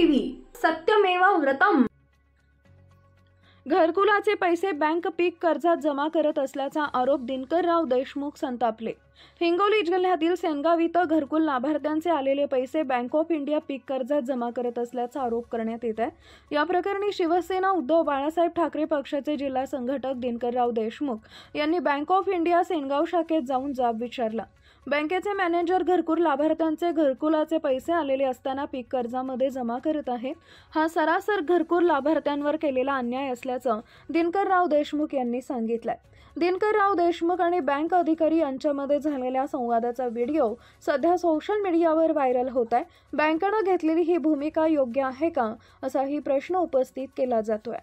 TV सत्यमेव व्रतम। घरकुलाचे पैसे bank पीक कर्जात जमा करत असल्याचा आरोप दिनकरराव देशमुख संतापले। हिंगोली जिल्ह्यातील सेनगाव इथं घरकुल लाभार्थ्यांचे आलेले पैसे बँक ऑफ इंडिया पीक कर्जात जमा करत असल्याचा आरोप करण्यात येत आहे। या प्रकरणी शिवसेना उद्धव बाळासाहेब ठाकरे पक्षाचे जिल्हा संघटक दिनकरराव देशमुख यांनी बँक ऑफ इंडिया सेनगाव शाखेत जाऊन जाब विचारला। बँकेचे मॅनेजर घरकुल लाभार्थ्यांचे घरकुलाचे पैसे आलेले असताना पीक कर्जामध्ये जमा करत आहे, हा सरासर घरकुल लाभार्थ्यांवर केलेला अन्याय असल्याचं दिनकरराव देशमुख यांनी सांगितलंय। दिनकरराव देशमुख आणि बँक अधिकारी यांच्यामध्ये झालेल्या संवादाचा व्हिडिओ सध्या सोशल मीडियावर व्हायरल होत आहे। बँकेनं घेतलेली ही भूमिका योग्य आहे का, असाही प्रश्न उपस्थित केला जातोय।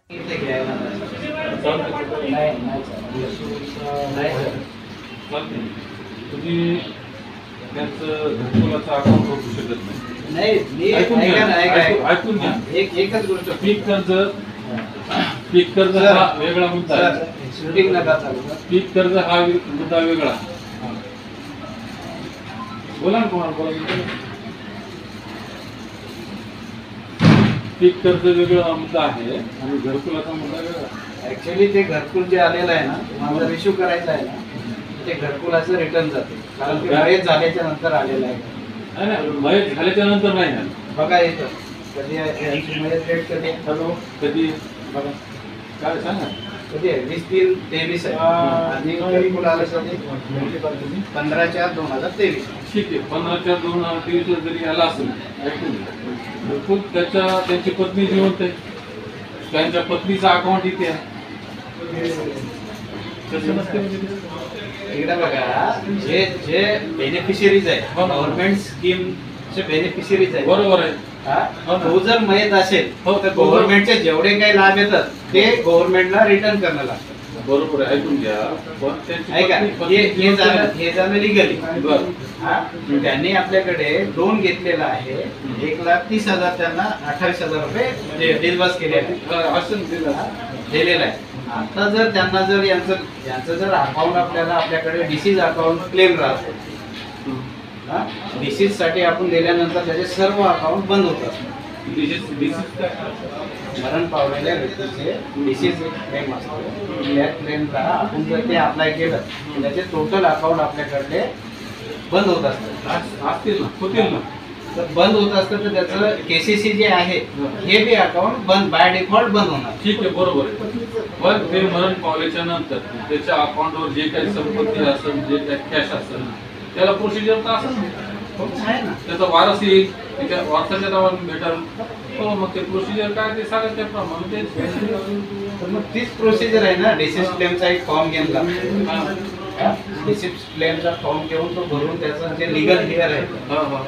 तुम्ही त्यांचं घरकुलाचं अकाउंट ओळखू शकत नाही। ऐकून घ्या। एकच गोष्ट, पीक कर्ज हा वेगळा मुद्दा आहे। शूटिंग नका चालू। पीक कर्ज हा मुद्दा वेगळा। बोला ना, कोणाला बोला। पीक कर्ज वेगळा मुद्दा आहे आणि घरकुलाचा मुद्दा वेगळा। ऍक्च्युअली ते घरकुल जे आलेलं आहे ना, माझा इश्यू करायचा आहे ना, ते घरकुलाचं रिटर्न जाते, कारण ते मयत झाल्याच्या नंतर आलेलं आहे। मयत झाल्याच्या नंतर नाही ना, बघा येतं कधी मयत डेट कधी कधी बघा काय सांगा, कधी आहे 20/3/23 आहे आणि घरकुल आलं कधी 15/4/2023। ठीक आहे, 15/4/2023 जरी आला असेल घरकुल, त्यांची पत्नी जिवंत आहे, त्यांच्या पत्नीचा अकाउंट इथे आहे, कसं नसते इकडे बघा, जे बेनिफिशियरीज आहे गव्हर्नमेंट स्कीमचे बेनिफिशियरीज आहे, बरोबर आहे। तो जर मयत असेल तर गव्हर्नमेंटचे जेवढे काही लाभ येतात ते गव्हर्नमेंटला रिटर्न करणं लागतं, बरोबर आहे। ऐकून घ्या, हे झालं लिगली। त्यांनी आपल्याकडे लोन घेतलेला आहे, 1,30,000 त्यांना 28,000 रुपये डिस्बर्स केलेला दिलेला आहे। आता जर त्यांना जर यांचं जर अकाउंट आपल्याकडे डिसीज अकाउंट क्लेम राहतो, डिसीज साठी आपण दिल्यानंतर त्याचे सर्व अकाउंट बंद होतात। मरण पावलेल्या व्यक्तीचे डिसीज क्लेम असतो, त्या क्लेमला आपण जर ते अप्लाय केलं तर त्याचे टोटल अकाउंट आपल्याकडे बंद होत असतं। तर बंद होत असतं तर त्याचं केसीसी जे आहे हे बी अकाउंट बंद बाय डिफॉल्ट बंद होणार। ठीक आहे, बरोबर आहे। पण ते मरण पावल्याच्या नंतर त्याच्या अकाउंटवर जे काही संपत्ती असेल, जे काही कॅश असेल, त्याला प्रोसिजर तर असेल ना, त्याचा वारस येईल, त्याच्या वारसाच्या नावाने भेटाल, हो मग ते प्रोसिजर काय ते सांगा त्याप्रमाणे ते मग तीच प्रोसिजर आहे ना। डिसीज क्लेमचा एक फॉर्म घेतला, डिसीज क्लेमचा फॉर्म घेऊन तो भरून त्याचं जे लिगल हेअर आहे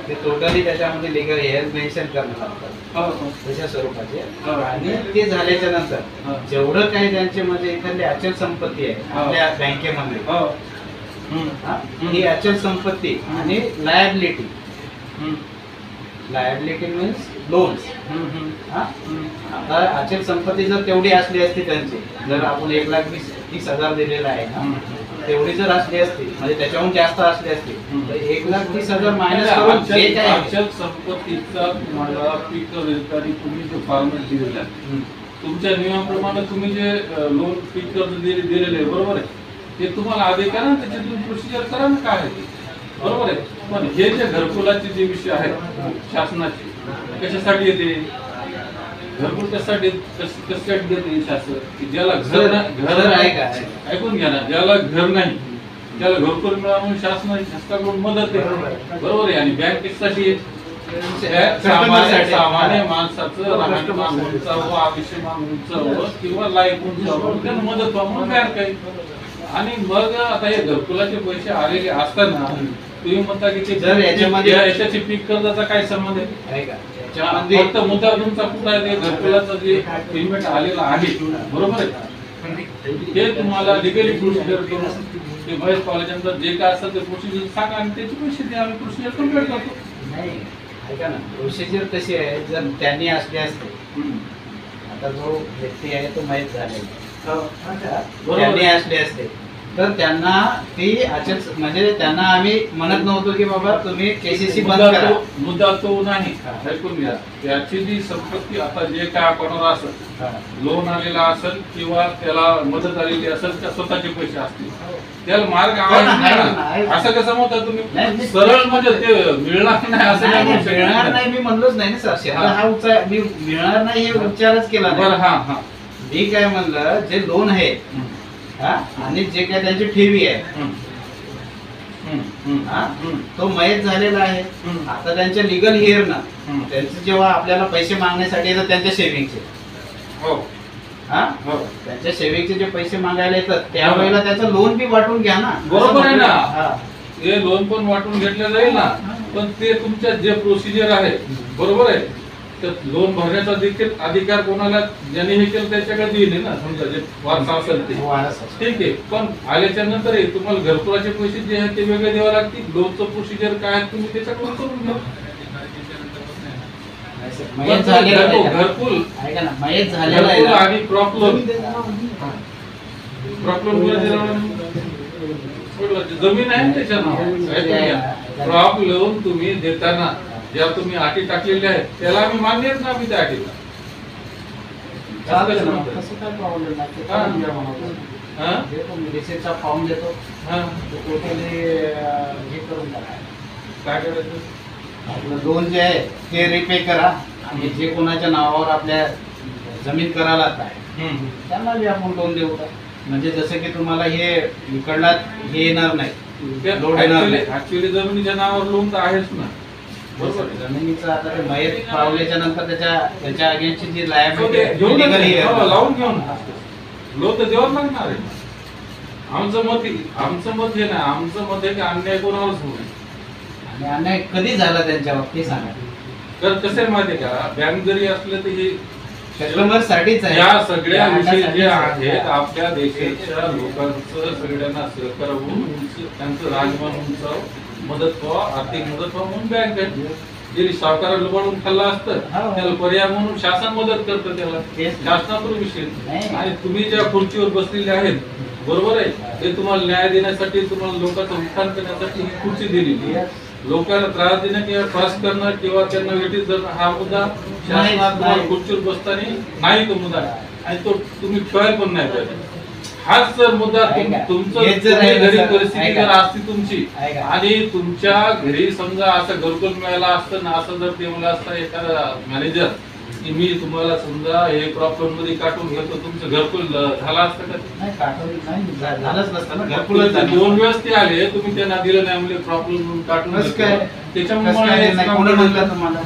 ते टोटली त्याच्यामध्ये लिगल हेअर मेन्शन करणं लागतं तशा स्वरूपाचे। आणि ते झाल्याच्या नंतर जेवढं काही त्यांचे म्हणजे इथली अचल संपत्ती आहे आपल्या बँकेमध्ये, ही अचल संपत्ती आणि लायबिलिटी मीन्स लोन्स। आता अचल संपत्ती जर तेवढी असली असती त्यांची, जर आपण 1,30,000 दिलेला आहे ना, तेवढी जर असली असती म्हणजे त्याच्याहून जास्त असली असती तर 1,30,000 मायनस करून जे काय अचल संपत्तीचा तुम्हाला पीक कर्ज तुम्ही जो फॉर्मेट दिलेला आहे, तुमच्या नियमाप्रमाणे तुम्ही जे लोन पीक कर्ज दिलेले आहे, बरोबर आहे, ते तुम्हाला आधी करा ना, त्याची तुम्ही प्रोसिजर करा ना, काय आहे बरोबर आहे। पण हे जे घरकुलाचे जे विषय आहेत शासनाचे, कशासाठी येते घरकुल, कशासाठी देते शासन, की ज्याला घर आहे का, ऐकून घ्या ना, ज्याला घर नाही त्याला घरकुल मिळावं शासनाकडून मदत आहे, बरोबर आहे। आणि बँक कशासाठी सामान्य माणसाचं राहणीमान उंचावं, आयुष्यमान उंचावं किंवा लाईफ उंचावं, त्यांना मदत व्हावं बँक आहे। आणि मग आता हे घरकुलाचे पैसे आलेले असताना तुम्ही म्हणता की ते जर याच्याची पीक कर्जाचा काय संबंध आहे का? फक्त मुद्दा तुमचा कुठं आहे, ते घरकुलाचं जे पेमेंट आलेलं आहे, बरोबर आहे, ते तुम्हाला लिगली प्रोसिजर करून ते मयत पावल्याच्यानंतर जे काय असेल ते प्रोसिजर सांगा आणि त्याचे पैसे द्या, आम्ही प्रोसिजर कम्प्लीट करतो। नाही ऐका ना, प्रोसिजर कशी आहे, जर त्यांनी असले असते, आता जो व्यक्ती आहे तो मयत झालेला, त्यांनी असले असते तर त्यांना ती म्हणजे त्यांना आम्ही म्हणत नव्हतो की बाबा तुम्ही केसीसी बंद मुद्दा करा. मुद्दा तो नाही ऐकून घ्या. याची जी संपत्ती आता जे काय कोणाला असेल, लोन आलेला असेल किंवा त्याला मदत आलेली असेल त्या स्वतःचे पैसे असतील, त्याला मार्ग आहे ना. असं कसं म्हणता तुम्ही सरळ म्हणजे ते मिळणार नाही असं नाही म्हणू शकत. मिळणार नाही मी म्हणलोच नाही ना सर. शब्द हा उच्चार मी मिळणार नाही हे उच्चारच केला बरं. नाही. हा हा मी काय म्हणलं जे लोन आहे हा, आणि जे काय त्यांची ठेवी आहे हा, तो मयत झालेला आहे. आता त्यांच्या लिगल हिअर ना त्यांचे जेव्हा आपल्याला पैसे मागण्यासाठी येतात त्यांच्या सेव्हिंगचे हो हा, हो त्यांच्या सेव्हिंगचे जे पैसे मागायला येतात त्यावेळेला त्याचं लोन बी वाटून घ्या ना. बरोबर आहे ना. हा. ते लोन पण वाटून घेतलं जाईल ना, पण ते तुमच्या जे प्रोसिजर आहे बरोबर आहे, तर लोन भरण्याचा देखील अधिकार कोणाला ज्यांनी हे केलं त्याच्याकडे दिले ना. समजा जे वारसा असेल ते ठीक आहे, पण आल्याच्या नंतर तुम्हाला घरकुलाचे पैसे जे आहेत ते वेगळे द्यावे लागतील. लोनचं प्रोसिजर काय आहे तुम्ही त्याच्याकडून करून घ्या. मयत झालेला आहे. घरकुल ऐका ना, मयत झालेला आहे घरकुल ना. आणि क्रॉप लोन. क्रॉप लोन जमीन आहे ना त्याच्या नावावर. क्रॉप लोन तुम्ही देताना ज्या तुम्ही अटी टाकलेल्या आहेत त्याला आम्ही मान्य आहेत ना. आम्ही त्या अटीला चालेल ना, तसं काय प्रॉब्लेम नाही. ते करून घ्या म्हणून. हा? देतो मी रिसिप्टचा फॉर्म देतो. हा. टोटली हे करून टाका. काय करायचं? आपलं लोन जे आहे ते रिपे करा आणि जे कोणाच्या नावावर आपल्या जमीन करायला आहे त्यांना बी आपण लोन देऊ का. म्हणजे जसं की तुम्हाला हे इकडला हे येणार नाही, लोड येणार नाही. ऍक्च्युअली जमिनीच्या नावावर लोन तर आहेच ना. बरोबर आहे. जमिनीचं आता ते मयत पावल्याच्या नंतर त्याच्या अगेन्स्टची जी So ते लायबिलिटी घेऊन लीगल ये. हो, आहे. लावून घेऊन लोन तर देवाच लागणार आहे. आमचं मत हे नाही. आमचं मत आहे की अन्याय कोणावरच होऊ नये. आणि अन्याय कधी झाला त्यांच्यावर ते सांगा. तर कसं आहे माहिती आहे का, बँक जरी असलं तर हे कस्टमर साठीच आहे. या सगळ्या विषय जे अन्यायासाठीच आहे. आहेत आपल्या देशाच्या लोकांचं सगळ्यांना सहकार होऊन त्यांचं राजमान उंचाव मदत व्हावा, आर्थिक मदत व्हावं म्हणून बँक आहे. जरी सावकाराला बनवून खाल्लं असतं त्याला पर्याय म्हणून शासन मदत करतं त्याला. शासनाचा विषय नाही. आणि तुम्ही ज्या खुर्चीवर बसलेले आहेत बरोबर आहे, ते तुम्हाला न्याय देण्यासाठी तुम्हाला लोकांचं उत्थान करण्यासाठी ही खुर्ची दिलेली आहे. लोकांना त्रास देणं किंवा त्रास करणं किंवा त्यांना वेटीस धरणं हा मुद्दा शासनात तुम्हाला खुर्चीवर बसताना नाही तो मुद्दा, आणि तो तुम्ही ठेवायला पण नाही पाहिजे. हाच जर मुद्दा तुमचं घरी परिस्थिती जर असती तुमची आणि तुमच्या घरी समजा असं घरकुल मिळालं असतं ना, असं जर ते मला असतं एखादा मॅनेजर की मी तुम्हाला समजा हे क्रॉप लोन मध्ये काटून घेतो, तुमचं घरकुल झालं असतं का? नाही, नाही, झालंच नसतं ना. घरकुलच झालं. 2 वेळेस ते आले, तुम्ही त्यांना दिलं नाही म्हणजे प्रॉब्लेम काटून कसं काय? त्याच्यामुळे कोणी म्हणलं तुम्हाला?